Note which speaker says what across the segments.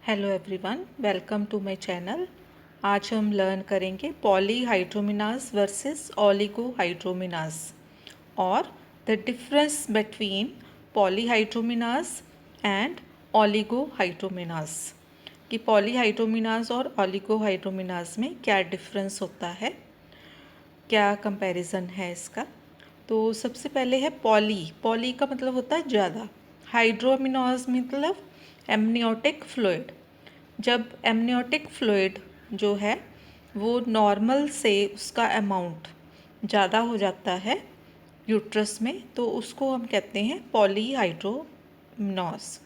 Speaker 1: Hello everyone, welcome to my channel. आज हम learn करेंगे पॉलीहाइड्रोमिनास वर्सेस ओलिगोहाइड्रोमिनास और the difference between polyhydramnios and oligohydramnios कि polyhydramnios और ओलिगोहाइड्रोमिनास में क्या डिफरेंस होता है, क्या कंपैरिजन है इसका। तो सबसे पहले है पॉली का मतलब होता है ज़्यादा। हाइड्रोमिनास मतलब एमनियोटिक फ्लूइड। जब एमनियोटिक फ्लूइड जो है वो नॉर्मल से उसका अमाउंट ज़्यादा हो जाता है यूट्रस में, तो उसको हम कहते हैं पॉलीहाइड्रोमिनास।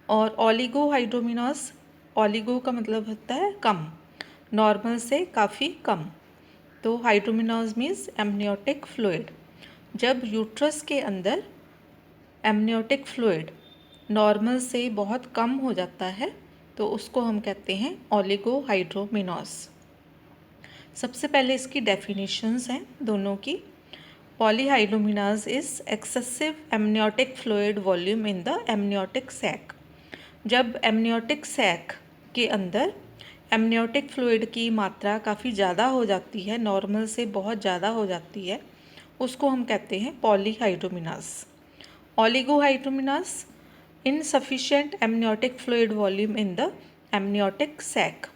Speaker 1: और ओलिगोहाइड्रोमिनास, ओलिगो का मतलब होता है कम, नॉर्मल से काफ़ी कम। तो हाइड्रोमिनास मीन्स एमनियोटिक फ्लूइड। जब यूट्रस के अंदर एमनियोटिक फ्लूइड नॉर्मल से बहुत कम हो जाता है तो उसको हम कहते हैं ओलिगोहाइड्रोमिनास। सबसे पहले इसकी डेफिनेशंस हैं दोनों की। Polyhydramnios is excessive amniotic fluid volume in the amniotic sac. जब एमनियोटिक सैक के अंदर एमनियोटिक फ्लूइड की मात्रा काफ़ी ज़्यादा हो जाती है, नॉर्मल से बहुत ज़्यादा हो जाती है, उसको हम कहते हैं polyhydramnios. Oligohydramnios, insufficient amniotic fluid volume in the amniotic sac.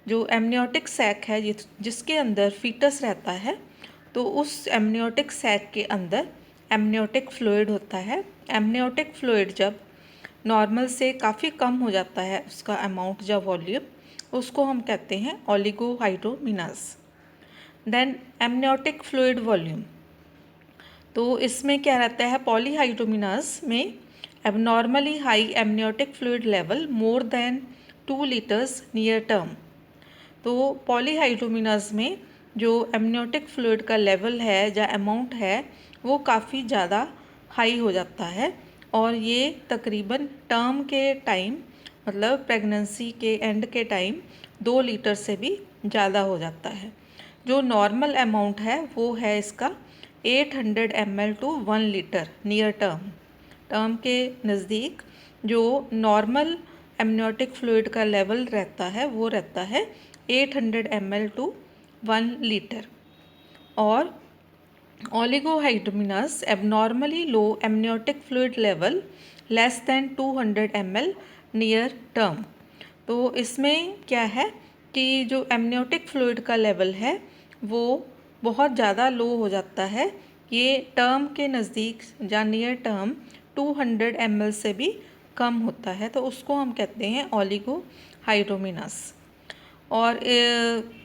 Speaker 1: जो एमनियोटिक सैक है जिसके अंदर फीटस रहता है, तो उस एमनियोटिक सैक के अंदर एमनियोटिक फ्लूइड होता है। एमनियोटिक फ्लूइड जब नॉर्मल से काफ़ी कम हो जाता है उसका अमाउंट या वॉल्यूम, उसको हम कहते हैं ओलिगोहाइड्रोमिनास। देन एमनियोटिक फ्लूइड वॉल्यूम, तो इसमें क्या रहता है, पॉलीहाइड्रोमिनास में abnormally high amniotic fluid level more than 2 litres near term. तो पॉलीहाइड्रोमिनास में जो एमनियोटिक फ्लूइड का लेवल है या अमाउंट है वो काफ़ी ज़्यादा हाई हो जाता है, और ये तकरीबन टर्म के टाइम, मतलब प्रेगनेंसी के एंड के टाइम 2 लीटर से भी ज़्यादा हो जाता है। जो नॉर्मल अमाउंट है वो है इसका 800 ml to 1 litre near term. Term के नज़दीक जो नॉर्मल एमनियोटिक फ्लूइड का लेवल रहता है वो रहता है 800 ml टू 1 लीटर। और oligohydramnios abnormally low amniotic fluid level less than 200 ml near term. तो इसमें क्या है कि जो एमनियोटिक फ्लूइड का लेवल है वो बहुत ज़्यादा लो हो जाता है, ये टर्म के नज़दीक या नियर टर्म 200 ml से भी कम होता है, तो उसको हम कहते हैं ओलिगोहाइड्रोमिनास। और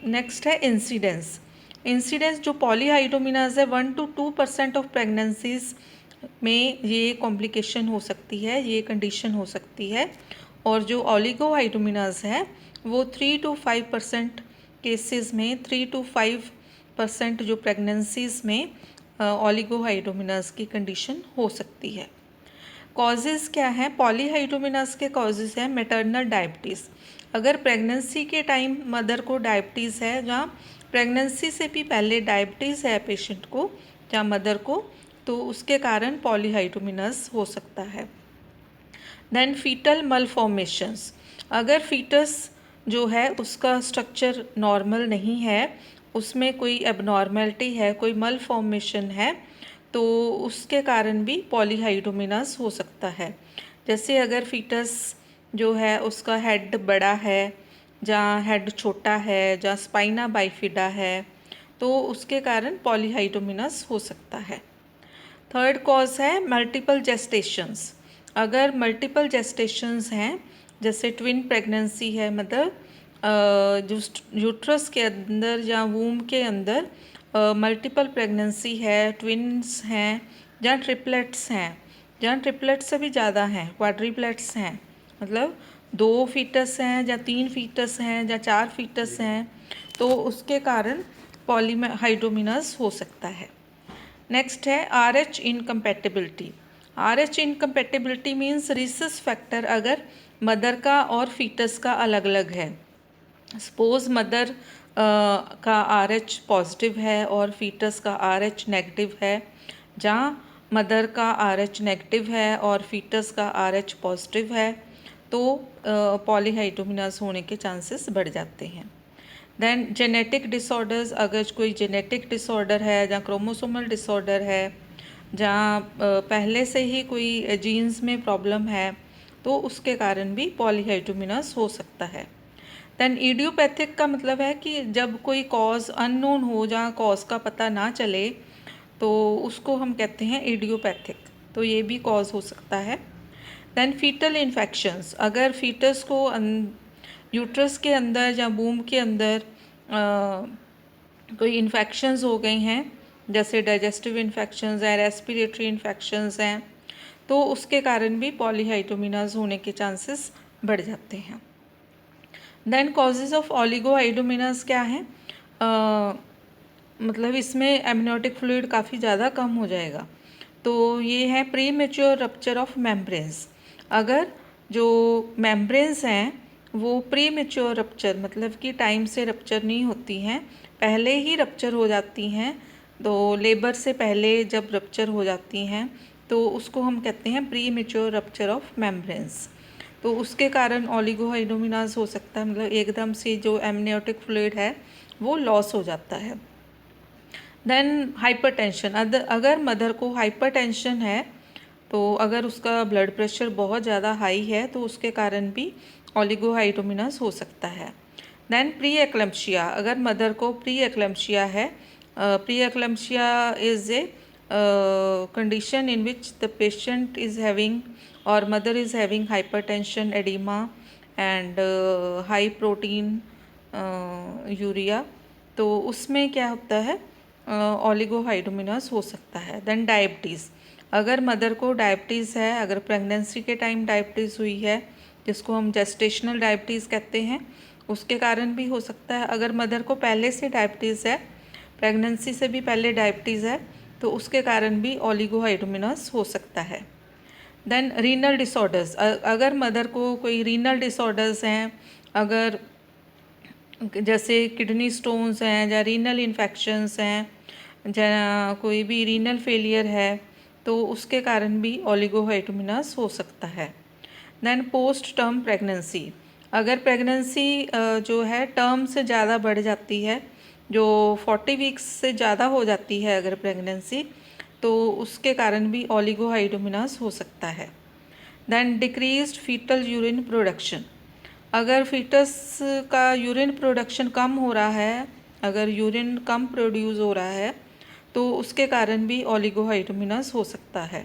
Speaker 1: नेक्स्ट है इंसिडेंस। इंसिडेंस जो पॉलीहाइड्रोमिनास है 1 to 2% ऑफ प्रेगनेंसीज में ये कॉम्प्लिकेशन हो सकती है, ये कंडीशन हो सकती है। और जो ओलिगोहाइड्रोमिनास है वो 3 to 5% केसेस में, 3 to 5% जो प्रेगनेंसीज में ओलिगोहाइड्रोमिनास की कंडीशन हो सकती है। कॉजेज़ क्या हैं पॉलीहाइड्रोमिनास के? कॉजेज़ हैं मैटरनल डायबिटीज़। अगर प्रेगनेंसी के टाइम मदर को डायबिटीज़ है, जहाँ प्रेगनेंसी से भी पहले डायबिटीज़ है पेशेंट को या मदर को, तो उसके कारण पॉलीहाइड्रोमिनास हो सकता है। देन फीटल मलफॉर्मेशंस, अगर फीटस जो है उसका स्ट्रक्चर नॉर्मल नहीं है, उसमें कोई एबनॉर्मेलिटी है, कोई मलफॉर्मेशन है, तो उसके कारण भी पॉलीहाइड्रोमिनास हो सकता है। जैसे अगर फीटस जो है उसका हेड बड़ा है, जहाँ हेड छोटा है, जहाँ स्पाइना बाइफिडा है, तो उसके कारण पॉलीहाइड्रोमिनास हो सकता है। थर्ड कॉज है मल्टीपल जेस्टेशंस। अगर मल्टीपल जेस्टेशंस हैं, जैसे ट्विन प्रेगनेंसी है, मतलब जो यूट्रस के अंदर या वूम के अंदर मल्टीपल प्रेगनेंसी है, ट्विन्स हैं, जहाँ ट्रिपलेट्स हैं, जहाँ ट्रिपलेट्स से भी ज़्यादा हैं, क्वाड्रिप्लेट्स हैं, मतलब 2 फीटस हैं या 3 फीटस हैं या 4 फीटस हैं, तो उसके कारण पॉलीहाइड्रोमिनास हो सकता है। नेक्स्ट है RH incompatibility. RH incompatibility means rhesus factor अगर मदर का और फीटस का अलग अलग है। सपोज़ मदर का RH पॉजिटिव है और फीटस का RH नेगेटिव है, जहाँ मदर का RH नेगेटिव है और फीटस का RH पॉजिटिव है, तो पॉलीहाइड्रोमिनास होने के चांसेस बढ़ जाते हैं। देन जेनेटिक डिसऑर्डर्स, अगर कोई जेनेटिक डिसऑर्डर है या क्रोमोसोमल डिसऑर्डर है, जहाँ पहले से ही कोई जीन्स में प्रॉब्लम है, तो उसके कारण भी पॉलीहाइड्रोमिनास हो सकता है। देन इडियोपैथिक का मतलब है कि जब कोई कॉज अननोन हो, जहाँ कॉज का पता ना चले, तो उसको हम कहते हैं इडियोपैथिक। तो ये भी कॉज हो सकता है। देन फीटल इन्फेक्शंस, अगर फीटस को यूट्रस के अंदर या बूम के अंदर कोई इन्फेक्शंस हो गई हैं, जैसे डाइजेस्टिव इन्फेक्शंस हैं, रेस्पिरेटरी इन्फेक्शंस हैं, तो उसके कारण भी पॉलीहाइड्रोमिनास होने के चांसेस बढ़ जाते हैं। देन कॉजेज़ ऑफ ओलिगोहाइड्रोमिनास क्या है? मतलब इसमें एमनियोटिक फ्लूइड काफ़ी ज़्यादा कम हो जाएगा। तो ये है pre mature rupture of membranes. अगर जो मेम्ब्रेन्स हैं वो प्री मेच्योर रप्चर, मतलब कि टाइम से रप्चर नहीं होती हैं, पहले ही रप्चर हो जाती हैं, तो लेबर से पहले जब रप्चर हो जाती हैं तो उसको हम कहते हैं pre mature rupture of membranes. तो उसके कारण ओलिगोहाइड्रोमिनास हो सकता है, मतलब एकदम से जो एमनियोटिक फ्लूइड है वो लॉस हो जाता है। देन हाइपरटेंशन, अगर मदर को हाइपरटेंशन है, तो अगर उसका ब्लड प्रेशर बहुत ज़्यादा हाई है तो उसके कारण भी ओलिगोहाइड्रोमिनास हो सकता है। देन प्री एक्लम्पशिया, अगर मदर को प्री एक्लम्पशिया है, pre eclampsia is a condition in which the patient is having or mother is having hypertension, edema and high protein urea, तो उसमें क्या होता है, ओलिगोहाइड्रोमिनास हो सकता है। देन डायबिटीज़, अगर मदर को डायबिटीज़ है, अगर प्रेगनेंसी के टाइम डायबिटीज़ हुई है, जिसको हम जेस्टेशनल डायबिटीज़ कहते हैं, उसके कारण भी हो सकता है। अगर मदर को पहले से डायबिटीज़ है, प्रेगनेंसी से भी पहले डायबिटीज़ है, तो उसके कारण भी ओलिगोहाइड्रोमिनास हो सकता है। देन रीनल डिसऑर्डर्स, अगर मदर को कोई रीनल डिसऑर्डर्स हैं, अगर जैसे किडनी स्टोन्स हैं या रीनल इन्फेक्शंस हैं या कोई भी रीनल फेलियर है, तो उसके कारण भी ओलिगोहाइड्रोमिनास हो सकता है। देन पोस्ट टर्म प्रेगनेंसी, अगर प्रेगनेंसी जो है टर्म से ज़्यादा बढ़ जाती है, जो 40 वीक्स से ज़्यादा हो जाती है अगर प्रेगनेंसी, तो उसके कारण भी ओलिगोहाइड्रोमिनास हो सकता है। Then decreased fetal urine production, अगर फीटस का यूरिन प्रोडक्शन कम हो रहा है, अगर यूरिन कम प्रोड्यूस हो रहा है, तो उसके कारण भी ओलिगोहाइड्रोमिनास हो सकता है।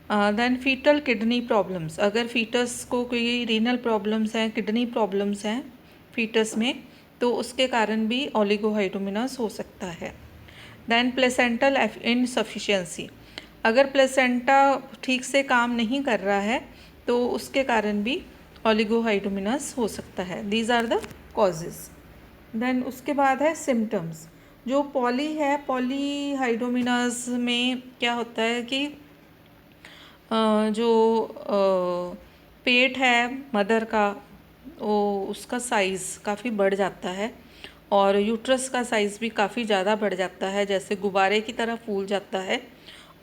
Speaker 1: देन फीटल किडनी प्रॉब्लम्स, अगर फीटस को कोई रीनल प्रॉब्लम्स हैं, किडनी प्रॉब्लम्स हैं फीटस में, तो उसके कारण भी ओलिगोहाइड्रोमिनास हो सकता है। देन प्लेसेंटल इनसफिशिएंसी, अगर प्लेसेंटा ठीक से काम नहीं कर रहा है, तो उसके कारण भी ओलिगोहाइड्रोमिनास हो सकता है। These are the causes. Then उसके बाद है सिम्टम्स। जो पॉलीहाइड्रोमिनास में क्या होता है कि जो पेट है मदर का, वो उसका साइज़ काफ़ी बढ़ जाता है और यूट्रस का साइज़ भी काफ़ी ज़्यादा बढ़ जाता है, जैसे गुब्बारे की तरह फूल जाता है।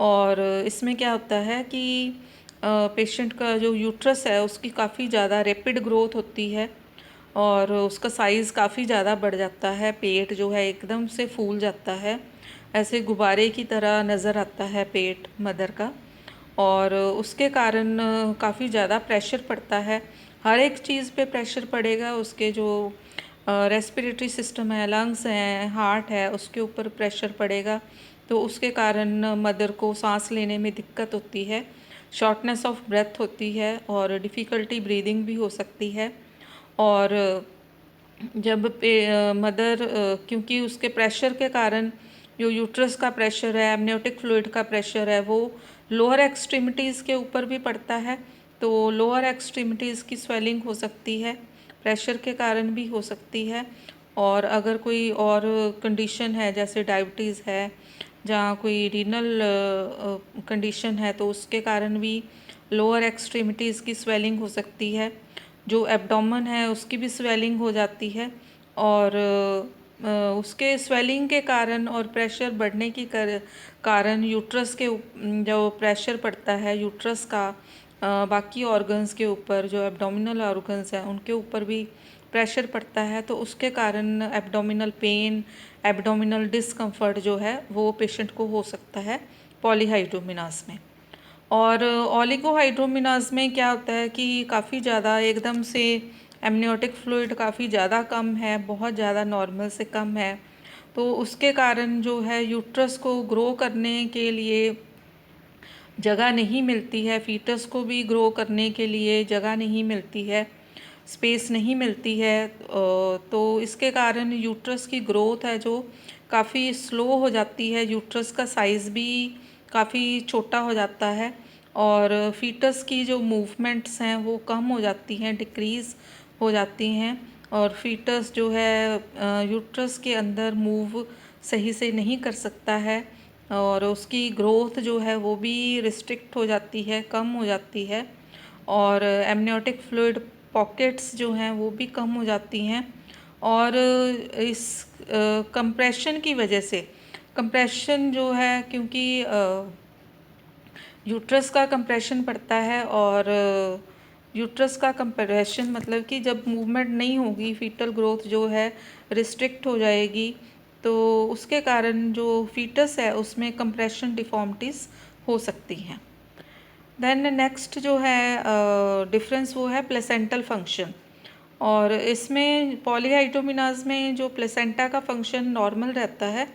Speaker 1: और इसमें क्या होता है कि पेशेंट का जो यूट्रस है उसकी काफ़ी ज़्यादा रैपिड ग्रोथ होती है और उसका साइज़ काफ़ी ज़्यादा बढ़ जाता है, पेट जो है एकदम से फूल जाता है, ऐसे गुब्बारे की तरह नज़र आता है पेट मदर का। और उसके कारण काफ़ी ज़्यादा प्रेशर पड़ता है, हर एक चीज़ पे प्रेशर पड़ेगा, उसके जो रेस्पिरेटरी सिस्टम है, लंग्स हैं, हार्ट है, उसके ऊपर प्रेशर पड़ेगा, तो उसके कारण मदर को सांस लेने में दिक्कत होती है, शॉर्टनेस ऑफ ब्रेथ होती है और डिफ़िकल्टी ब्रीदिंग भी हो सकती है। और जब मदर क्योंकि उसके प्रेशर के कारण जो यूट्रस का प्रेशर है, एमनियोटिक फ्लूइड का प्रेशर है, वो लोअर एक्सट्रीमिटीज़ के ऊपर भी पड़ता है, तो लोअर एक्सट्रीमिटीज़ की स्वेलिंग हो सकती है, प्रेशर के कारण भी हो सकती है। और अगर कोई और कंडीशन है जैसे डायबिटीज़ है, जहाँ कोई रीनल कंडीशन है, तो उसके कारण भी लोअर एक्सट्रीमिटीज़ की स्वेलिंग हो सकती है, जो एब्डोमेन है उसकी भी स्वेलिंग हो जाती है। और उसके स्वेलिंग के कारण और प्रेशर बढ़ने की कारण यूट्रस के जो प्रेशर पड़ता है यूट्रस का, बाकी ऑर्गन्स के ऊपर, जो एब्डोमिनल ऑर्गन्स हैं उनके ऊपर भी प्रेशर पड़ता है, तो उसके कारण एब्डोमिनल पेन, एब्डोमिनल डिस्कम्फर्ट जो है वो पेशेंट को हो सकता है पॉलीहाइड्रोमिनास में। और ओलिगोहाइड्रोमिनास में क्या होता है कि काफ़ी ज़्यादा एकदम से एमनियोटिक फ्लूइड काफ़ी ज़्यादा कम है, बहुत ज़्यादा नॉर्मल से कम है, तो उसके कारण जो है यूट्रस को ग्रो करने के लिए जगह नहीं मिलती है, फीटस को भी ग्रो करने के लिए जगह नहीं मिलती है, स्पेस नहीं मिलती है। तो इसके कारण यूट्रस की ग्रोथ है जो काफ़ी स्लो हो जाती है, यूट्रस का साइज़ भी काफ़ी छोटा हो जाता है और फीटस की जो मूवमेंट्स हैं वो कम हो जाती हैं, डिक्रीज़ हो जाती हैं और फीटस जो है यूट्रस के अंदर मूव सही से नहीं कर सकता है और उसकी ग्रोथ जो है वो भी रिस्ट्रिक्ट हो जाती है, कम हो जाती है और एमनियोटिक फ्लूइड पॉकेट्स जो हैं वो भी कम हो जाती हैं। और इस कंप्रेशन की वजह से, कंप्रेशन जो है क्योंकि यूट्रस का कंप्रेशन पड़ता है और यूट्रस का कंप्रेशन मतलब कि जब मूवमेंट नहीं होगी, फीटल ग्रोथ जो है रिस्ट्रिक्ट हो जाएगी, तो उसके कारण जो फीटस है उसमें कंप्रेशन डिफॉर्मिटीज़ हो सकती हैं। देन नेक्स्ट जो है डिफरेंस वो है प्लेसेंटल फंक्शन। और इसमें पॉलीहाइड्रोमिनाज में जो प्लेसेंटा का फंक्शन नॉर्मल रहता है,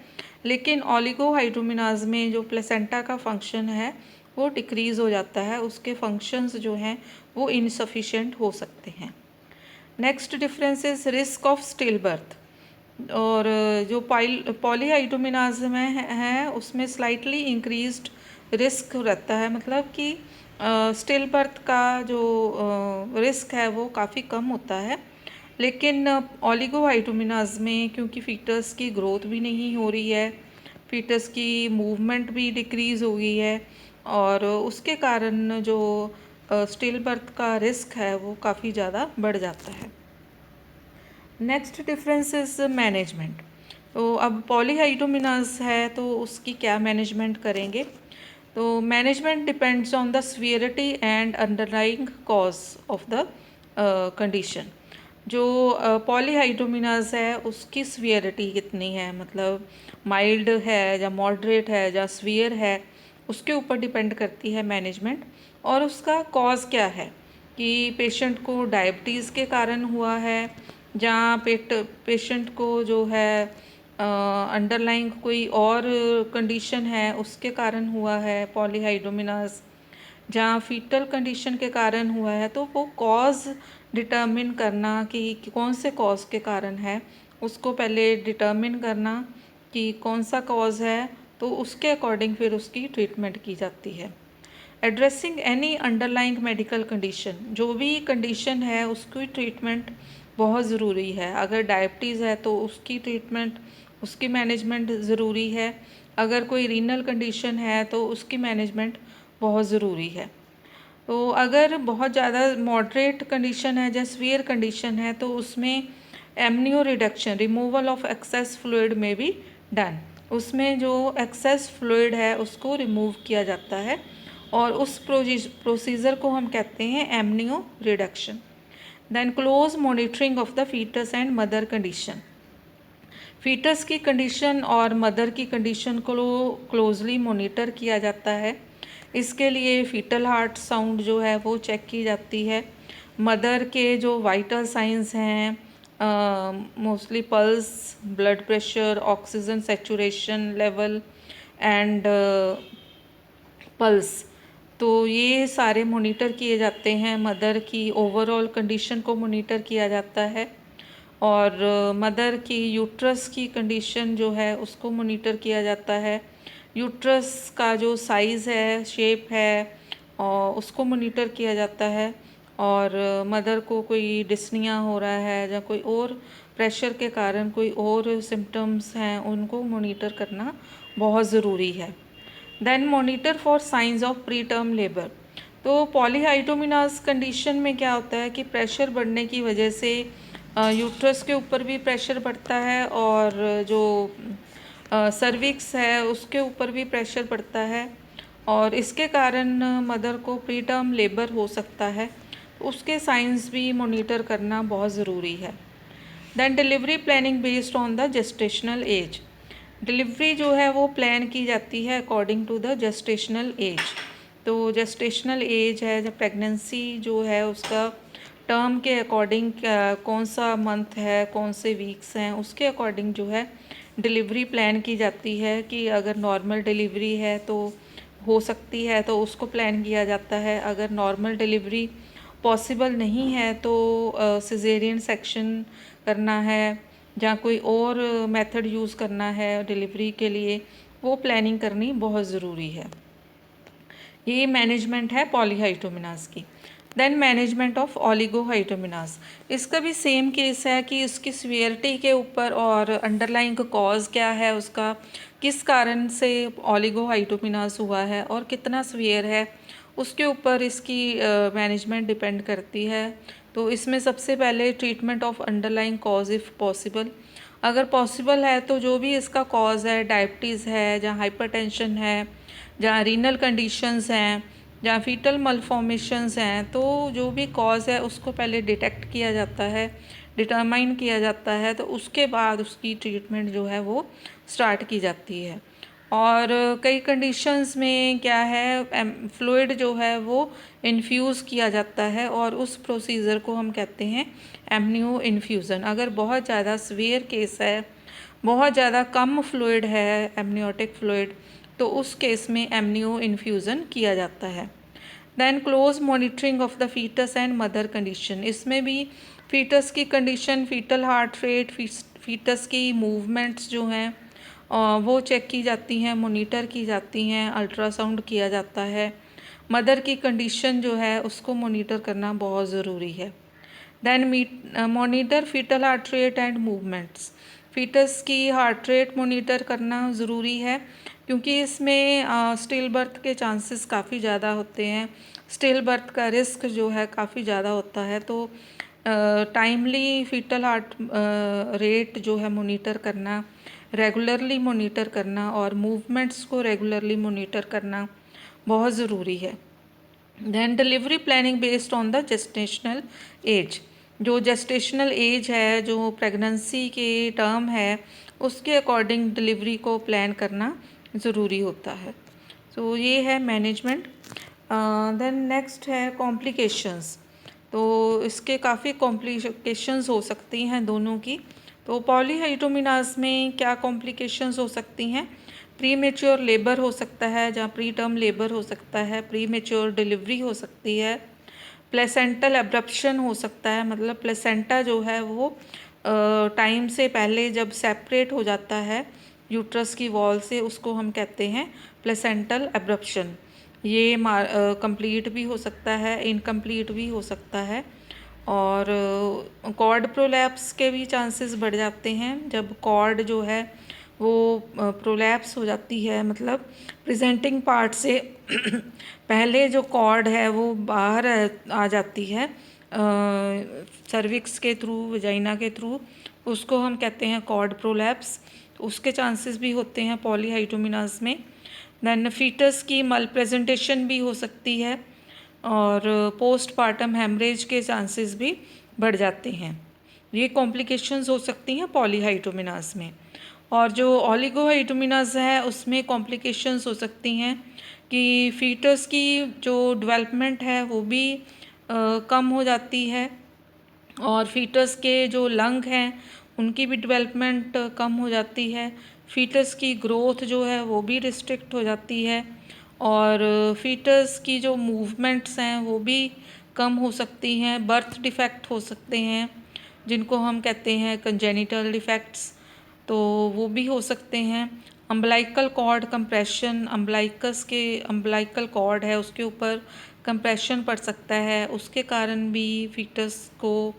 Speaker 1: लेकिन ओलिगोहाइड्रोमिनाज में जो प्लेसेंटा का फंक्शन है वो डिक्रीज़ हो जाता है, उसके फंक्शंस जो हैं वो इनसफिशिएंट हो सकते हैं। Next difference is risk of still birth. और जो पॉलीहाइड्रोमिनाज में है उसमें स्लाइटली इंक्रीज्ड रिस्क रहता है, मतलब कि स्टिल बर्थ का जो रिस्क है वो काफ़ी कम होता है। लेकिन ओलिगोहाइड्रोमिनाज में क्योंकि फीटस की ग्रोथ भी नहीं हो रही है, फीटस की मूवमेंट भी डिक्रीज़ हो गई है और उसके कारण जो स्टिल बर्थ का रिस्क है वो काफ़ी ज़्यादा बढ़ जाता है। Next difference is management. तो अब पॉलीहाइड्रोमिनास है तो उसकी क्या मैनेजमेंट करेंगे, तो management depends on the severity and underlying cause of the condition. जो पॉलीहाइड्रोमिनास है उसकी सीवियरिटी कितनी है, मतलब माइल्ड है या मॉडरेट है या सीवियर है, उसके ऊपर डिपेंड करती है मैनेजमेंट। और उसका कॉज क्या है कि पेशेंट को डायबिटीज़ के कारण हुआ है, जहाँ पेशेंट को जो है अंडरलाइंग कोई और कंडीशन है उसके कारण हुआ है पॉलीहाइड्रोमिनास, जहाँ फीटल कंडीशन के कारण हुआ है, तो वो कॉज डिटर्मिन करना कि कौन से कॉज के कारण है, उसको पहले डिटर्मिन करना कि कौन सा कॉज है, तो उसके अकॉर्डिंग फिर उसकी ट्रीटमेंट की जाती है। Addressing any underlying medical condition, जो भी कंडीशन है उसकी ट्रीटमेंट बहुत ज़रूरी है। अगर डायबिटीज़ है तो उसकी ट्रीटमेंट, उसकी मैनेजमेंट ज़रूरी है। अगर कोई रीनल कंडीशन है तो उसकी मैनेजमेंट बहुत ज़रूरी है। तो अगर बहुत ज़्यादा मॉडरेट कंडीशन है या सीवियर कंडीशन है तो उसमें amnio reduction, removal of excess fluid में भी डन, उसमें जो एक्सेस फ्लूइड है उसको रिमूव किया जाता है और उस प्रोसीजर को हम कहते हैं amnio reduction. Then close monitoring of the foetus and mother condition. Foetus की कंडीशन और मदर की कंडीशन को क्लोजली मॉनिटर किया जाता है। इसके लिए फीटल हार्ट साउंड जो है वो चेक की जाती है। मदर के जो वाइटल साइंस हैं, mostly pulse, blood pressure, oxygen saturation level and pulse, तो ये सारे मॉनिटर किए जाते हैं। मदर की ओवरऑल कंडीशन को मॉनिटर किया जाता है और मदर की यूट्रस की कंडीशन जो है उसको मॉनिटर किया जाता है। यूट्रस का जो साइज़ है, शेप है, और उसको मॉनिटर किया जाता है। और मदर को कोई डिस्निया हो रहा है या कोई और प्रेशर के कारण कोई और सिम्टम्स हैं, उनको मॉनिटर करना बहुत ज़रूरी है। Then monitor for signs of preterm labour. तो पॉलीहाइड्रोमिनास कंडीशन में क्या होता है कि प्रेशर बढ़ने की वजह से यूट्रस के ऊपर भी प्रेशर पड़ता है और जो सर्विक्स है उसके ऊपर भी प्रेशर पड़ता है और इसके कारण मदर को प्री टर्म लेबर हो सकता है, उसके साइंस भी मॉनिटर करना बहुत ज़रूरी है। Then delivery planning based on the gestational age. Delivery जो है वो प्लान की जाती है according to the gestational age. तो जेस्टेशनल एज है, जब प्रेगनेंसी जो है उसका टर्म के अकॉर्डिंग कौन सा मंथ है, कौन से वीक्स हैं, उसके अकॉर्डिंग जो है डिलीवरी प्लान की जाती है कि अगर नॉर्मल डिलीवरी है तो हो सकती है तो उसको प्लान किया जाता है। अगर नॉर्मल डिलीवरी पॉसिबल नहीं है तो सिजेरियन सेक्शन करना है या कोई और मेथड यूज़ करना है डिलीवरी के लिए, वो प्लानिंग करनी बहुत ज़रूरी है। ये मैनेजमेंट है पॉलीहाइड्रोमिनास की। देन मैनेजमेंट ऑफ ओलिगोहाइड्रोमिनास, इसका भी सेम केस है कि इसकी सीवियरिटी के ऊपर और अंडरलाइंग कॉज क्या है उसका, किस कारण से ओलिगोहाइड्रोमिनास हुआ है और कितना सीवियर है, उसके ऊपर इसकी मैनेजमेंट डिपेंड करती है। तो इसमें सबसे पहले treatment of underlying cause if possible, अगर पॉसिबल है तो जो भी इसका कॉज है, डायबिटीज़ है, जहाँ हाइपरटेंशन है, जहाँ रीनल कंडीशंस हैं, जहाँ फीटल मलफॉर्मेशंस हैं, तो जो भी कॉज है उसको पहले डिटेक्ट किया जाता है, डिटरमाइन किया जाता है, तो उसके बाद उसकी ट्रीटमेंट जो है वो स्टार्ट की जाती है। और कई कंडीशंस में क्या है, फ्लूइड जो है वो इन्फ्यूज़ किया जाता है और उस प्रोसीजर को हम कहते हैं एमनियो इन्फ्यूज़न। अगर बहुत ज़्यादा सीवियर केस है, बहुत ज़्यादा कम फ्लूइड है एमनियोटिक फ्लूइड, तो उस केस में एमनियो इन्फ्यूज़न किया जाता है। Then close monitoring of the foetus and mother condition, इसमें भी फीटस की condition, fetal heart rate, fetus की मूवमेंट्स जो हैं वो चेक की जाती हैं, मॉनिटर की जाती हैं, अल्ट्रासाउंड किया जाता है। मदर की कंडीशन जो है उसको मॉनिटर करना बहुत ज़रूरी है। Then monitor fetal heart rate and movements, fetus की हार्ट रेट मॉनिटर करना ज़रूरी है क्योंकि इसमें स्टिल बर्थ के चांसेस काफ़ी ज़्यादा होते हैं, स्टिल बर्थ का रिस्क जो है काफ़ी ज़्यादा होता है। तो टाइमली फीटल हार्ट रेट जो है मॉनिटर करना, रेगुलरली मॉनिटर करना और मूवमेंट्स को रेगुलरली मॉनिटर करना बहुत ज़रूरी है। Then delivery planning based on the gestational age, जो जेस्टेशनल एज है, जो प्रेगनेंसी के टर्म है, उसके अकॉर्डिंग डिलीवरी को प्लान करना ज़रूरी होता है। तो ये है मैनेजमेंट। देन नेक्स्ट है कॉम्प्लिकेशंस। तो इसके काफ़ी कॉम्प्लिकेशंस हो सकती हैं दोनों की। तो पॉलीहाइड्रोमिनास में क्या कॉम्प्लिकेशंस हो सकती हैं, प्री मेच्योर लेबर हो सकता है, जहाँ प्री टर्म लेबर हो सकता है, प्री मेच्योर डिलीवरी हो सकती है, प्लेसेंटल एब्रप्शन हो सकता है, मतलब प्लेसेंटा जो है वो टाइम से पहले जब सेपरेट हो जाता है यूट्रस की वॉल से, उसको हम कहते हैं प्लेसेंटल एब्रप्शन। ये कंप्लीट भी हो सकता है, इनकम्प्लीट भी हो सकता है। और कॉर्ड प्रोलैप्स के भी चांसेस बढ़ जाते हैं, जब कॉर्ड जो है वो प्रोलैप्स हो जाती है, मतलब प्रेजेंटिंग पार्ट से पहले जो कॉर्ड है वो बाहर आ जाती है सर्विक्स के थ्रू, वजाइना के थ्रू, उसको हम कहते हैं कॉर्ड प्रोलैप्स। उसके चांसेस भी होते हैं पॉलीहाइड्रोमिनास में। दैन फीटस की मल प्रेजेंटेशन भी हो सकती है और पोस्टपार्टम हेमरेज के चांसेस भी बढ़ जाते हैं। ये कॉम्प्लिकेशंस हो सकती हैं पॉलीहाइड्रोमिनास में। और जो ओलिगोहाइड्रोमिनास है उसमें कॉम्प्लिकेशंस हो सकती हैं कि फीटस की जो डेवलपमेंट है वो भी कम हो जाती है और फीटस के जो लंग हैं उनकी भी डेवलपमेंट कम हो जाती है, फीटस की ग्रोथ जो है वो भी रिस्ट्रिक्ट हो जाती है और फीटस की जो मूवमेंट्स हैं वो भी कम हो सकती हैं। बर्थ डिफेक्ट हो सकते हैं जिनको हम कहते हैं कंजेनिटल डिफेक्ट्स, तो वो भी हो सकते हैं। Umbilical cord compression, umbilical cord है उसके ऊपर कंप्रेशन पड़ सकता है, उसके कारण भी फीटस को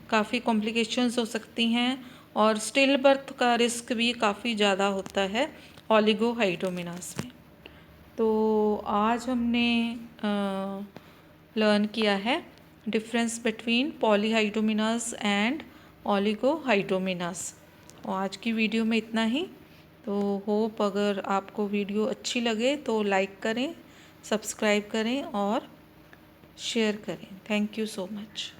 Speaker 1: काफ़ी कॉम्प्लिकेशंस हो सकती हैं और स्टिल बर्थ का रिस्क भी काफ़ी ज़्यादा होता है ओलिगोहाइड्रोमिनास में। तो आज हमने लर्न किया है डिफरेंस बिटवीन पॉलीहाइड्रोमिनास एंड ओलिगोहाइड्रोमिनास। और आज की वीडियो में इतना ही। तो होप अगर आपको वीडियो अच्छी लगे तो लाइक करें, सब्सक्राइब करें और शेयर करें। Thank you so much.